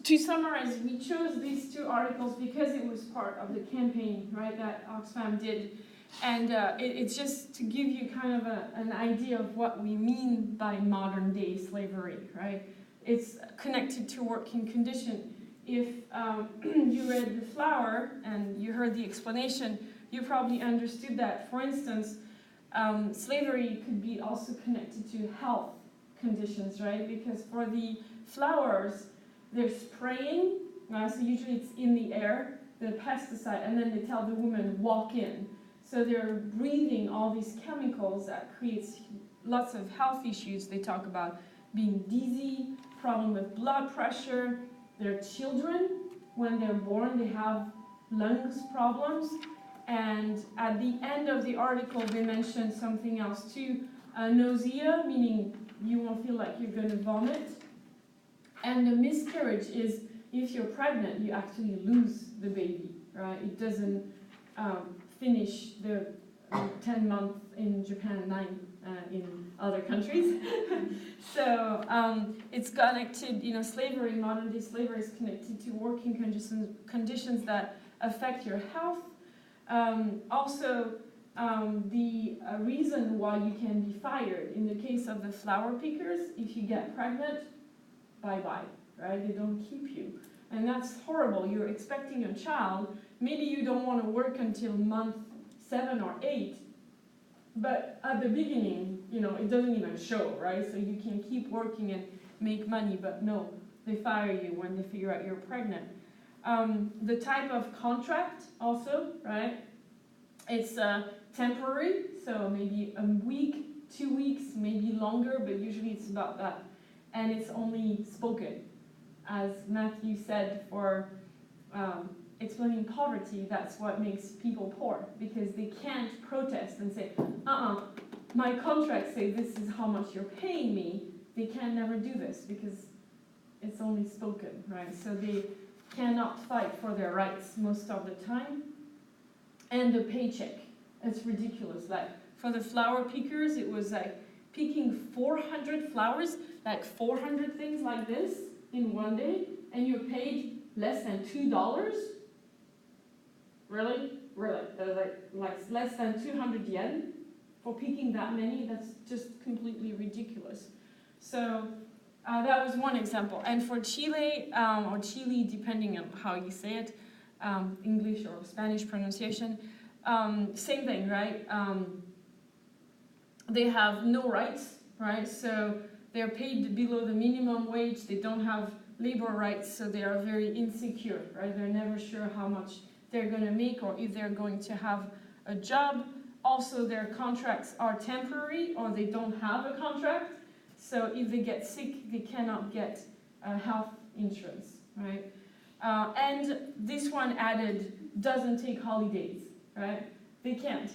to summarize, we chose these two articles because it was part of the campaign, right, that Oxfam did. And it's just to give you kind of an idea of what we mean by modern day slavery, right? It's connected to working condition. If you read The Flower and you heard the explanation, you probably understood that, for instance, slavery could be also connected to health conditions, right? Because for the flowers, they're spraying, so usually it's in the air, the pesticide, and then they tell the woman, walk in. So they're breathing all these chemicals that creates lots of health issues. They talk about being dizzy, problem with blood pressure. Their children, when they're born, they have lungs problems. And at the end of the article, they mention something else too. Nausea, meaning you won't feel like you're going to vomit. And the miscarriage is, if you're pregnant, you actually lose the baby, right? It doesn't finish the 10 months in Japan, 9 in other countries. So it's connected, slavery, modern day slavery is connected to working conditions that affect your health. Also, the reason why you can be fired, in the case of the flower pickers, if you get pregnant, bye-bye, right? They don't keep you. And that's horrible. You're expecting a child. Maybe you don't want to work until month 7 or 8, but at the beginning, it doesn't even show, right? So you can keep working and make money, but no, they fire you when they figure out you're pregnant. The type of contract also, right? It's temporary, so maybe a week, 2 weeks, maybe longer, but usually it's about that. And it's only spoken. As Mathew said, for explaining poverty, that's what makes people poor, because they can't protest and say, my contract says this is how much you're paying me. They can never do this because it's only spoken, right? So they cannot fight for their rights most of the time. And the paycheck, it's ridiculous. Like for the flower pickers, it was like picking 400 flowers, like 400 things like this in one day, and you're paid less than $2. Really? Really? Like less than 200 yen for picking that many? That's just completely ridiculous. So that was one example. And for Chile, or Chile, depending on how you say it, English or Spanish pronunciation, same thing, right? They have no rights, right? So they're paid below the minimum wage. They don't have labor rights, so they are very insecure, right? They're never sure how much they're going to make or if they're going to have a job. Also, their contracts are temporary or they don't have a contract. So if they get sick, they cannot get health insurance, right? And this one added, doesn't take holidays, right? They can't.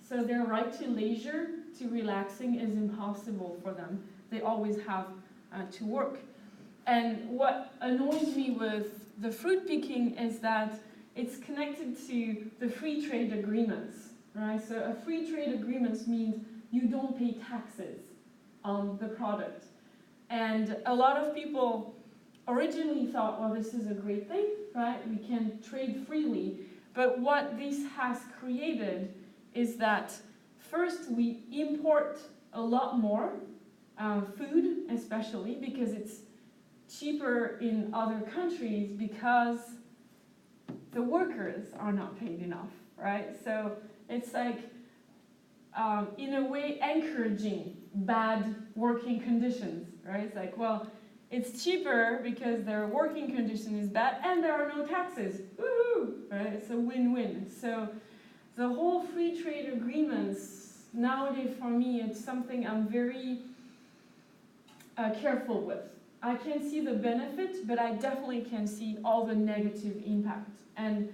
So their right to leisure, to relaxing, is impossible for them. They always have to work. And what annoys me with the fruit picking is that it's connected to the free trade agreements, right? So a free trade agreement means you don't pay taxes on the product. And a lot of people originally thought, well, this is a great thing, right? We can trade freely. But what this has created is that first we import a lot more food, especially because it's cheaper in other countries because the workers are not paid enough, right? So it's like, in a way, encouraging bad working conditions, right? It's like, well, it's cheaper because their working condition is bad and there are no taxes. Woohoo! Right? It's a win-win. So the whole free trade agreements, nowadays for me, it's something I'm very careful with. I can see the benefit, but I definitely can see all the negative impact. And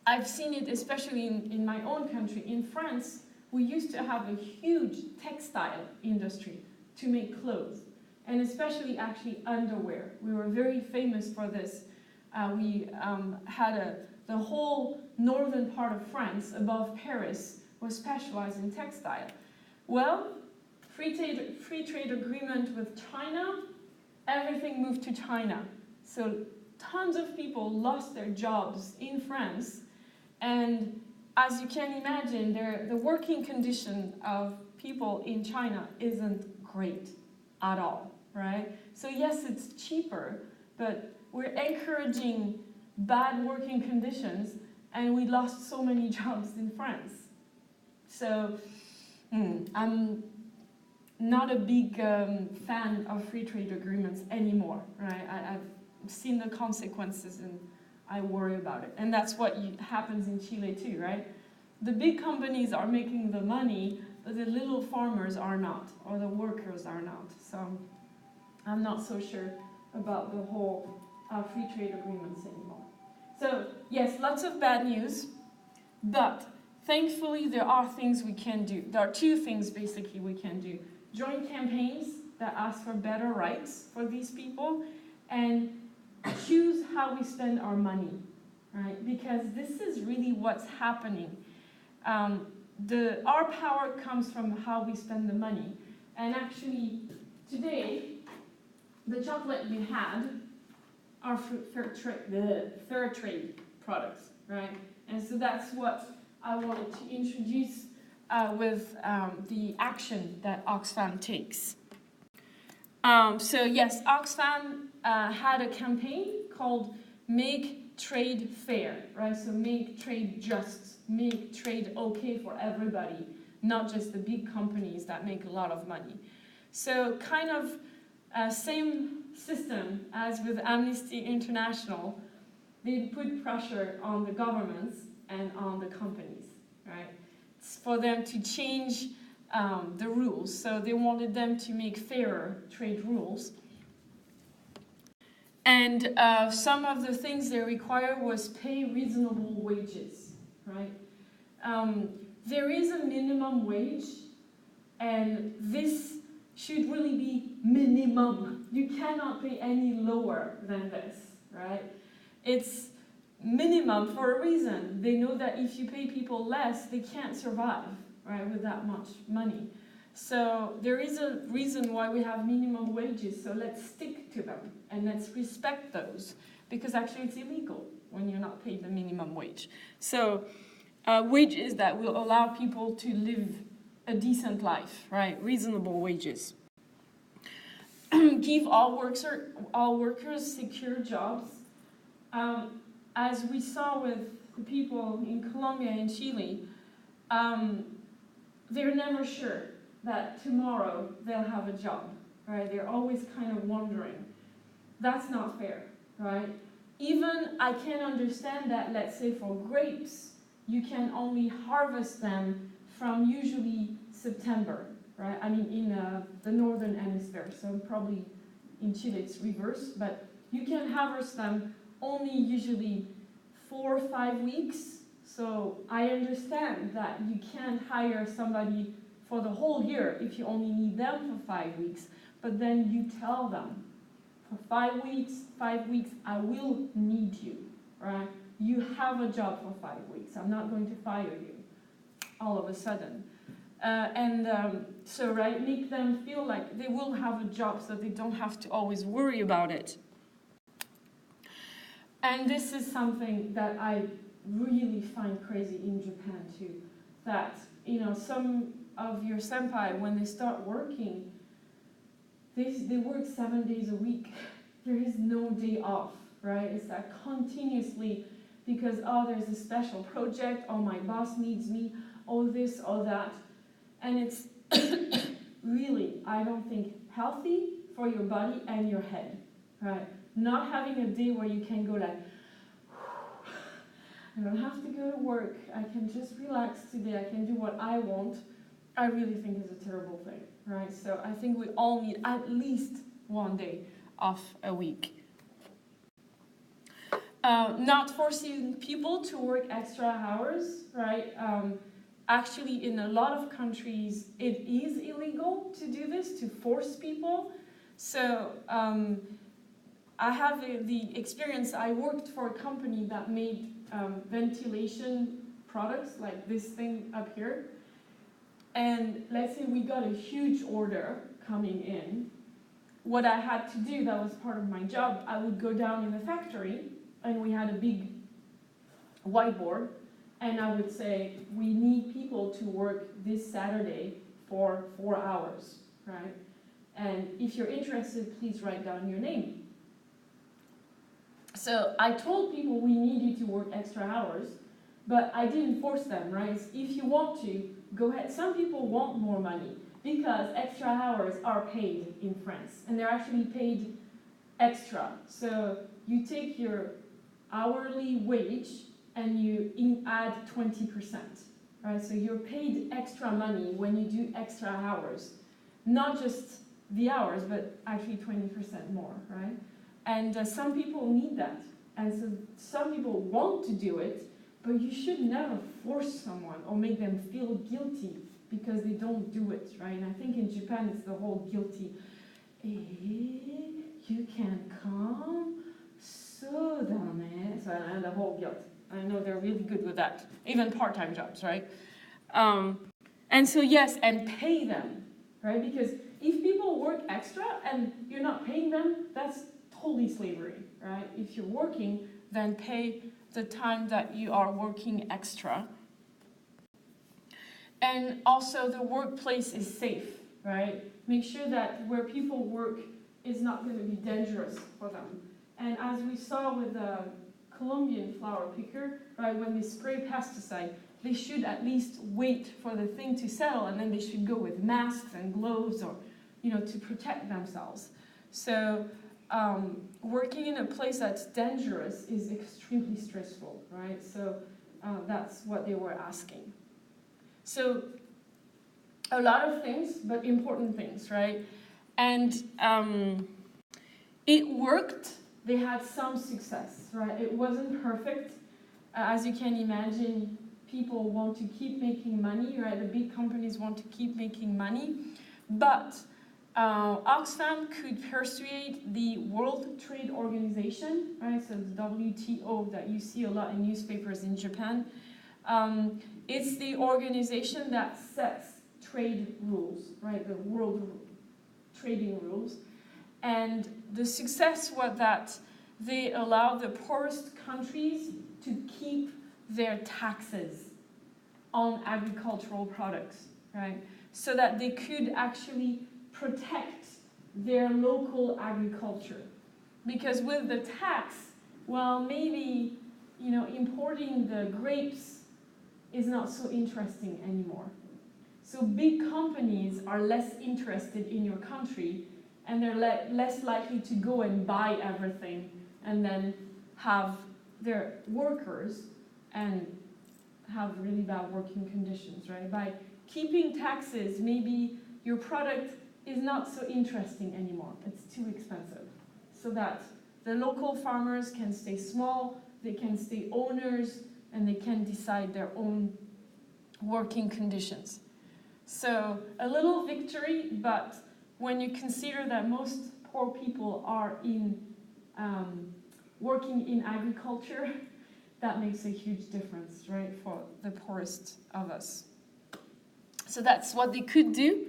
I've seen it especially in my own country. In France, we used to have a huge textile industry to make clothes, and especially actually underwear. We were very famous for this. We had the whole northern part of France above Paris was specialized in textile. Well, free trade agreement with China, everything moved to China. So tons of people lost their jobs in France, and as you can imagine, the working condition of people in China isn't great at all, right? So yes, it's cheaper, but we're encouraging bad working conditions, and we lost so many jobs in France. So I'm not a big fan of free trade agreements anymore, right? I've seen the consequences and I worry about it. And that's what happens in Chile too, right? The big companies are making the money, but the little farmers are not, or the workers are not. So I'm not so sure about the whole free trade agreements anymore. So yes, lots of bad news, but thankfully there are things we can do. There are two things basically we can do. Join campaigns that ask for better rights for these people, and choose how we spend our money, right? Because this is really what's happening. Our power comes from how we spend the money. And actually, today, the chocolate you had are the fair trade products, right? And so that's what I wanted to introduce with the action that Oxfam takes. So yes, Oxfam had a campaign called Make Trade Fair, right? So make trade just, make trade okay for everybody, not just the big companies that make a lot of money. So kind of same system as with Amnesty International, they put pressure on the governments and on the companies, right? It's for them to change the rules. So they wanted them to make fairer trade rules. And some of the things they require was pay reasonable wages, right? There is a minimum wage, and this should really be minimum. You cannot pay any lower than this, right? It's minimum for a reason. They know that if you pay people less, they can't survive, right, with that much money. So there is a reason why we have minimum wages, so let's stick to them and let's respect those, because actually it's illegal when you're not paid the minimum wage. So wages that will allow people to live a decent life, right, reasonable wages. Give all workers secure jobs. As we saw with the people in Colombia and Chile, they're never sure that tomorrow they'll have a job, right? They're always kind of wondering. That's not fair, right? Even I can understand that, let's say for grapes, you can only harvest them from usually September, right? I mean in the northern hemisphere, so probably in Chile it's reverse, but you can harvest them only usually 4 or 5 weeks. So I understand that you can't hire somebody for the whole year if you only need them for 5 weeks, but then you tell them, for 5 weeks, I will need you, right? You have a job for 5 weeks. I'm not going to fire you all of a sudden. So, right, make them feel like they will have a job so they don't have to always worry about it. And this is something that I really find crazy in Japan too, that, some of your senpai, when they start working, they work 7 days a week. There is no day off, right? It's that continuously, because, there's a special project, my boss needs me, this, that. And it's really, I don't think, healthy for your body and your head, right? Not having a day where you can go like, I don't have to go to work, I can just relax today, I can do what I want, I really think is a terrible thing, right? So I think we all need at least 1 day off a week. Not forcing people to work extra hours, right? Actually, in a lot of countries, it is illegal to do this, to force people. So I have the experience, I worked for a company that made ventilation products, like this thing up here. And let's say we got a huge order coming in. what I had to do, that was part of my job, I would go down in the factory, and we had a big whiteboard, and I would say, we need people to work this Saturday for 4 hours, right? And if you're interested, please write down your name. So I told people we need you to work extra hours, but I didn't force them, right? If you want to, go ahead. Some people want more money because extra hours are paid in France, and they're actually paid extra. So you take your hourly wage and you add 20%, right? So you're paid extra money when you do extra hours, not just the hours, but actually 20% more, right? And some people need that, and so some people want to do it, but you should never force someone or make them feel guilty because they don't do it, right? And I think in Japan it's the whole guilty, you can come, so dame. So the whole guilt. I know they're really good with that, even part-time jobs, right? And so yes, and pay them, right? Because if people work extra and you're not paying them, that's totally slavery, right? If you're working, then pay the time that you are working extra. And also the workplace is safe, right? Make sure that where people work is not going to be dangerous for them. And as we saw with the Colombian flower picker, right, when they spray pesticide, they should at least wait for the thing to settle, and then they should go with masks and gloves, or, to protect themselves. So working in a place that's dangerous is extremely stressful, right? So that's what they were asking. So a lot of things, but important things, right? And it worked. They had some success, right? It wasn't perfect. As you can imagine, people want to keep making money, right? The big companies want to keep making money. But Oxfam could persuade the World Trade Organization, right? So the WTO that you see a lot in newspapers in Japan. It's the organization that sets trade rules, right? The world trading rules. And the success was that they allow the poorest countries to keep their taxes on agricultural products, right? So that they could actually protect their local agriculture. Because with the tax, well, maybe, importing the grapes is not so interesting anymore. So big companies are less interested in your country, and they're less likely to go and buy everything and then have their workers and have really bad working conditions, right? By keeping taxes, maybe your product is not so interesting anymore. It's too expensive. So that the local farmers can stay small, they can stay owners, and they can decide their own working conditions. So a little victory, but when you consider that most poor people are working in agriculture, that makes a huge difference, right, for the poorest of us. So that's what they could do.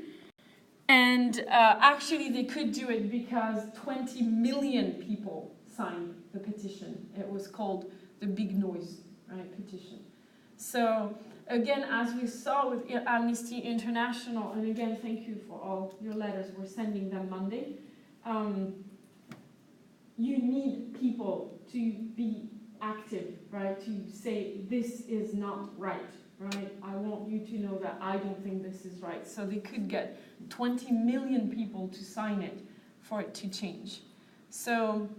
And actually they could do it because 20 million people signed the petition. It was called the Big Noise, right, petition. So again, as we saw with Amnesty International, and again, thank you for all your letters, we're sending them Monday. You need people to be active, right? To say, this is not right, right? I want you to know that I don't think this is right. So they could get 20 million people to sign it for it to change. So,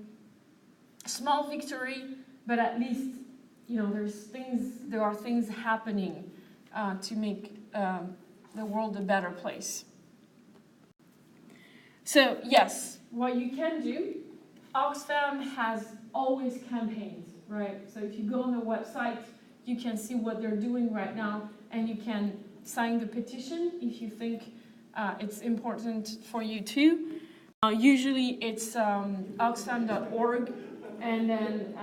small victory, but at least, there are things happening to make the world a better place. So yes, what you can do, Oxfam has always campaigns, right? So if you go on the website, you can see what they're doing right now, and you can sign the petition if you think it's important for you too. Usually it's oxfam.org, and then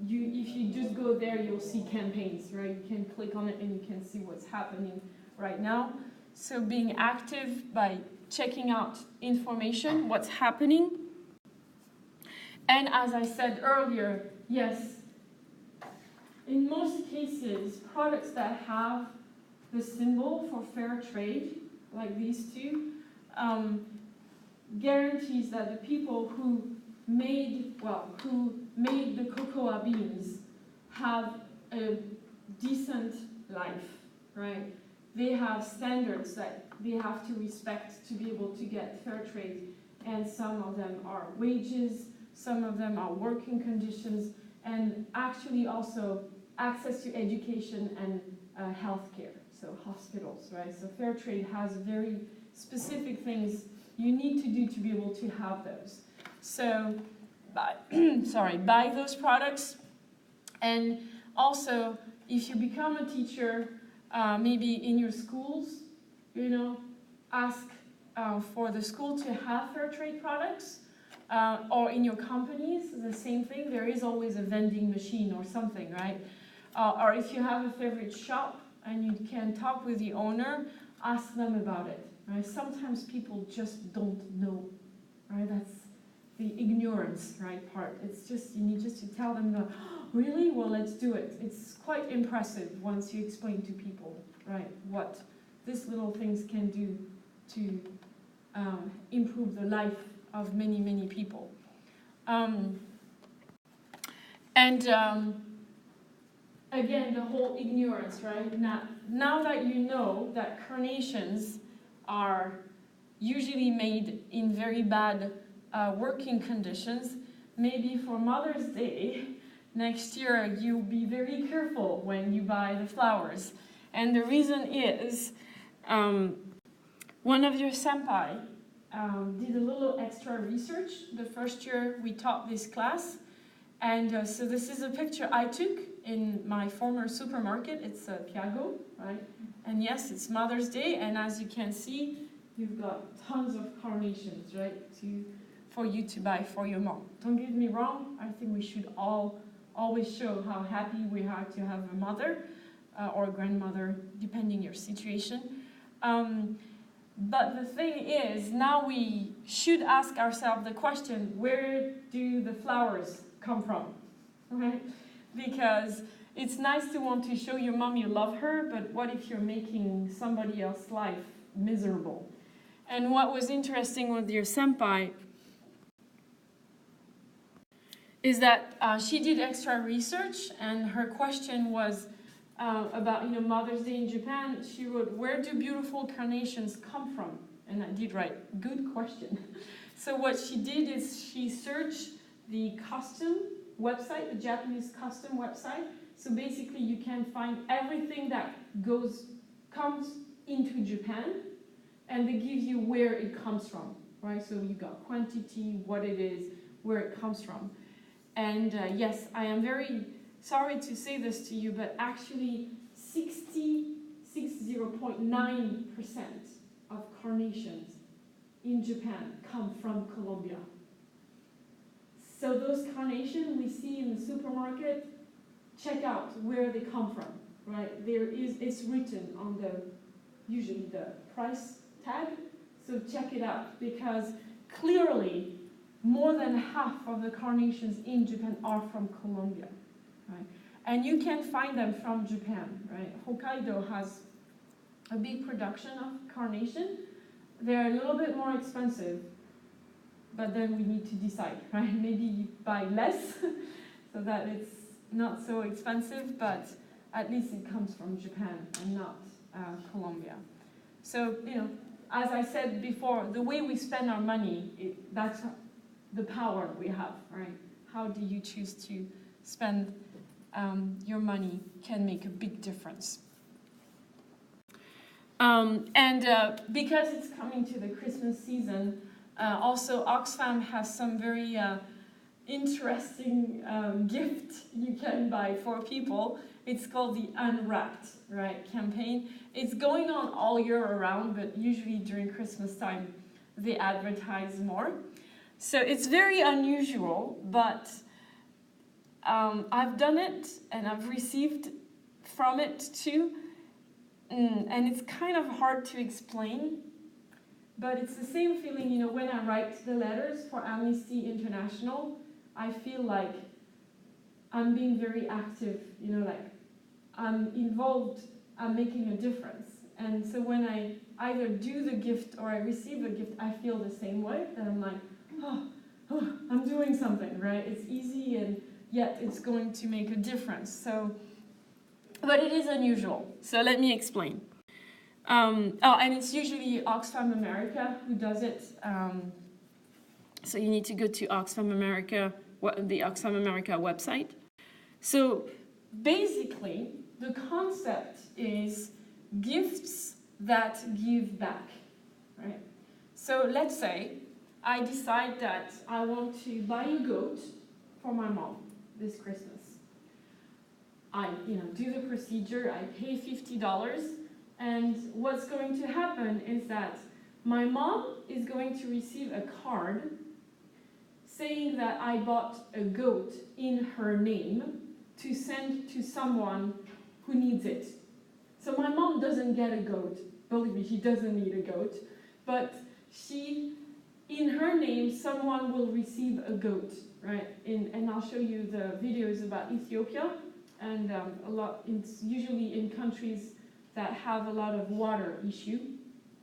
if you just go there, you'll see campaigns, right? You can click on it and you can see what's happening right now. So being active by checking out information, what's happening. And as I said earlier, yes, in most cases, products that have the symbol for fair trade, like these two, guarantees that the people who made the cocoa beans have a decent life, right? They have standards that they have to respect to be able to get fair trade, and some of them are wages, some of them are working conditions, and actually also access to education and healthcare, so hospitals, right? So fair trade has very specific things you need to do to be able to have those. So, buy those products, and also if you become a teacher, maybe in your schools, ask for the school to have fair trade products, or in your companies, the same thing. There is always a vending machine or something, right? Or if you have a favorite shop and you can talk with the owner, ask them about it. Right? Sometimes people just don't know, right? That's the ignorance, right, part. It's just, you need just to tell them, oh, really? Well, let's do it. It's quite impressive once you explain to people, right, what these little things can do to improve the life of many, many people. Again, the whole ignorance, right? Now that you know that carnations are usually made in very bad working conditions, maybe for Mother's Day next year you'll be very careful when you buy the flowers. And the reason is, one of your senpai did a little extra research the first year we taught this class. And so this is a picture I took in my former supermarket. It's Piago, right? And yes, it's Mother's Day, and as you can see, you've got tons of carnations, right, for you to buy for your mom. Don't get me wrong, I think we should always show how happy we are to have a mother or a grandmother, depending your situation. But the thing is, now we should ask ourselves the question, where do the flowers come from, right? Because it's nice to want to show your mom you love her, but what if you're making somebody else's life miserable? And what was interesting with your senpai is that she did extra research, and her question was about Mother's Day in Japan. She wrote, where do beautiful carnations come from? And I did write, good question. So what she did is she searched the custom website, the Japanese custom website. So basically you can find everything that comes into Japan, and they give you where it comes from, right? So you got quantity, what it is, where it comes from. And yes, I am very sorry to say this to you, but actually 60.9% of carnations in Japan come from Colombia. So those carnations we see in the supermarket, check out where they come from, right? It's written on usually the price tag, so check it out, because clearly more than half of the carnations in Japan are from Colombia, right? And you can find them from Japan, right? Hokkaido has a big production of carnation. They're a little bit more expensive, but then we need to decide, right? Maybe you buy less so that it's not so expensive, but at least it comes from Japan and not Colombia. So, as I said before, the way we spend our money, that's the power we have, right? How do you choose to spend your money can make a big difference. Because it's coming to the Christmas season, also Oxfam has some very interesting gift you can buy for people. It's called the Unwrapped, right, campaign. It's going on all year around, but usually during Christmas time they advertise more. So it's very unusual, but I've done it and I've received from it too. And it's kind of hard to explain, But it's the same feeling, you know, when I write the letters for Amnesty International, I feel like I'm being very active, you know, like I'm involved, I'm making a difference. And so when I either do the gift or I receive a gift, I feel the same way, that I'm like, oh, I'm doing something, right? It's easy and yet it's going to make a difference. So, but it is unusual. So let me explain. And it's usually Oxfam America who does it. So you need to go to Oxfam America, the Oxfam America website. So basically, the concept is gifts that give back, right? So let's say I decide that I want to buy a goat for my mom this Christmas. I, do the procedure, I pay $50, and what's going to happen is that my mom is going to receive a card saying that I bought a goat in her name to send to someone who needs it. So my mom doesn't get a goat. Believe me, she doesn't need a goat. But in her name, someone will receive a goat, right? And I'll show you the videos about Ethiopia. And it's usually in countries that have a lot of water issue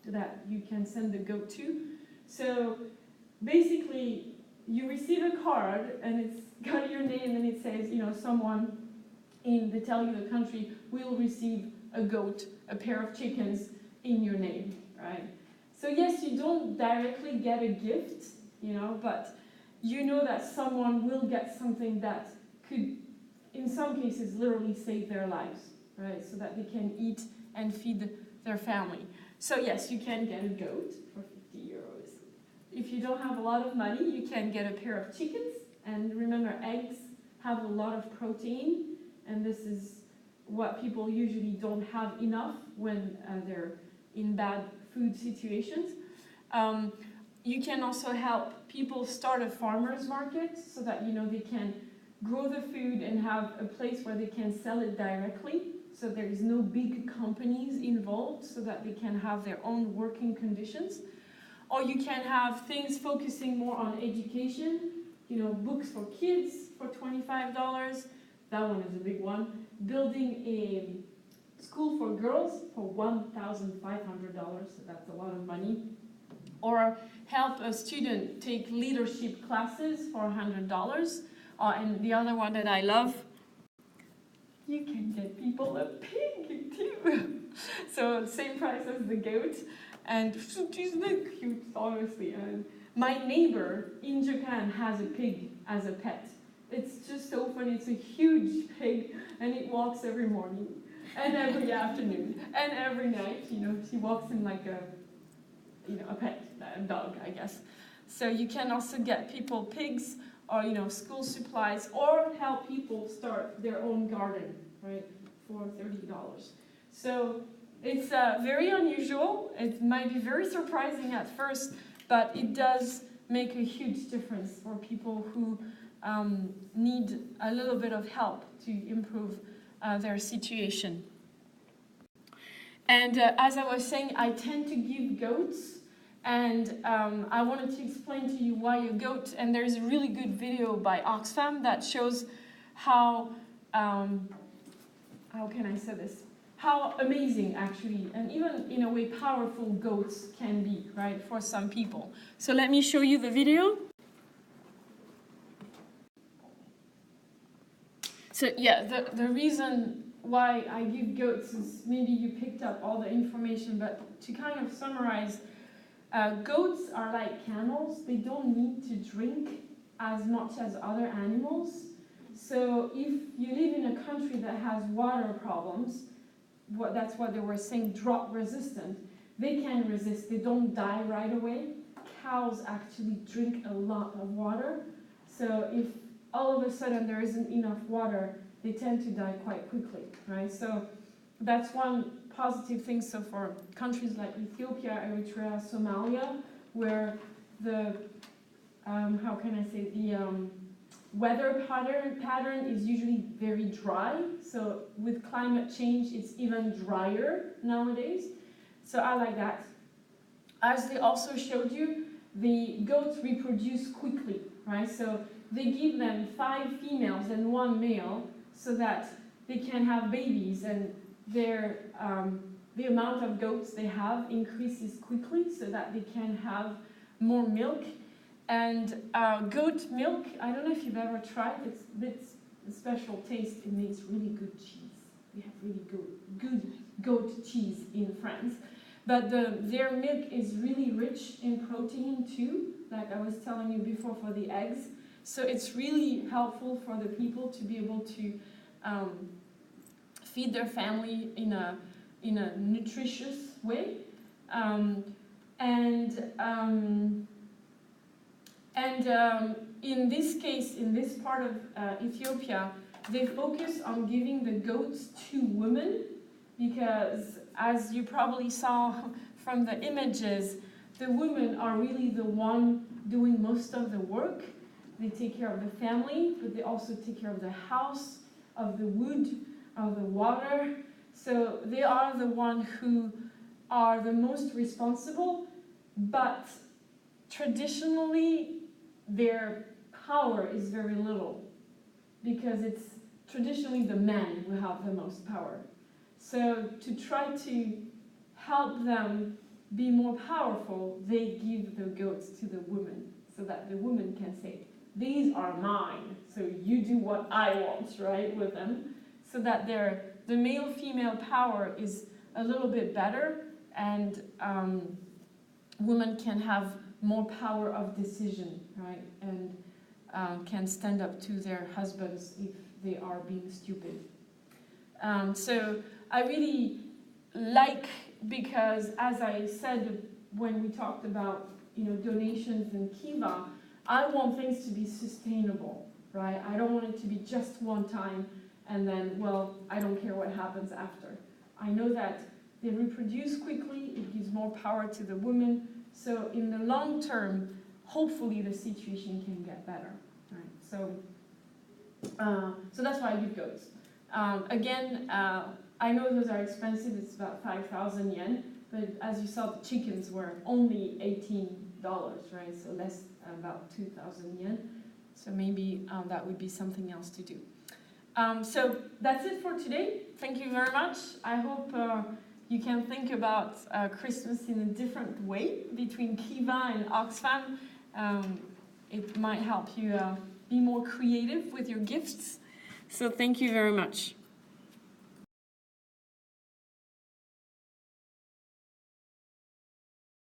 that you can send the goat to. So basically, you receive a card and it's got your name and it says, someone they tell you the country will receive a goat, a pair of chickens in your name, right? So yes, you don't directly get a gift, but you know that someone will get something that could, in some cases, literally save their lives, right? So that they can eat and feed their family. So yes, you can get a goat for 50 euros. If you don't have a lot of money, you can get a pair of chickens. And remember, eggs have a lot of protein, and this is what people usually don't have enough when they're in bad food situations. You can also help people start a farmer's market so that they can grow the food and have a place where they can sell it directly, so there is no big companies involved, so that they can have their own working conditions. Or you can have things focusing more on education, books for kids for $25. That one is a big one. Building a school for girls for $1,500, so that's a lot of money. Or help a student take leadership classes for $100. And the other one that I love, you can get people a pig too. So same price as the goat. And she's not cute, honestly. And my neighbor in Japan has a pig as a pet. It's just so funny. It's a huge pig, and it walks every morning, and every afternoon, and every night. She walks in like a pet, a dog, I guess. So you can also get people pigs, or school supplies, or help people start their own garden, right, for $30. So it's very unusual. It might be very surprising at first, but it does make a huge difference for people who need a little bit of help to improve their situation. And as I was saying, I tend to give goats, and I wanted to explain to you why a goat. And there's a really good video by Oxfam that shows how can I say this? How amazing, actually, and even in a way powerful goats can be, right, for some people. So let me show you the video. So yeah, the reason why I give goats is, maybe you picked up all the information, but to kind of summarize, goats are like camels. They don't need to drink as much as other animals. So if you live in a country that has water problems, that's what they were saying, drought resistant, they can resist. They don't die right away. Cows actually drink a lot of water. So if all of a sudden there isn't enough water, they tend to die quite quickly, right? So that's one positive thing. So for countries like Ethiopia, Eritrea, Somalia, where the, weather pattern is usually very dry. So with climate change, it's even drier nowadays. So I like that. as they also showed you, the goats reproduce quickly, right? So they give them 5 females and 1 male so that they can have babies, and their the amount of goats they have increases quickly so that they can have more milk. And goat milk, I don't know if you've ever tried, it's a bit special taste. It makes really good cheese. We have really good goat cheese in France. But their milk is really rich in protein too, like I was telling you before for the eggs. So it's really helpful for the people to be able to feed their family in a nutritious way. In this case, in this part of Ethiopia, they focus on giving the goats to women because, as you probably saw from the images, the women are really the one doing most of the work. They take care of the family, but they also take care of the house, of the wood, of the water. So they are the one who are the most responsible, but traditionally their power is very little because it's traditionally the men who have the most power. So to try to help them be more powerful, they give the goats to the women so that the woman can say, these are mine, so you do what I want, right, with them, so that the male-female power is a little bit better, and women can have more power of decision, right, and can stand up to their husbands if they are being stupid. So I really like, because as I said when we talked about donations and Kiva, I want things to be sustainable, right? I don't want it to be just one time and then, well, I don't care what happens after. I know that they reproduce quickly, it gives more power to the women, so in the long term, hopefully the situation can get better, right? So that's why I give goats. Again, I know those are expensive, it's about 5,000 yen, but as you saw, the chickens were only $18, right? So less, about 2,000 yen. So maybe that would be something else to do. So that's it for today. Thank you very much. I hope you can think about Christmas in a different way between Kiva and Oxfam. It might help you be more creative with your gifts. So thank you very much.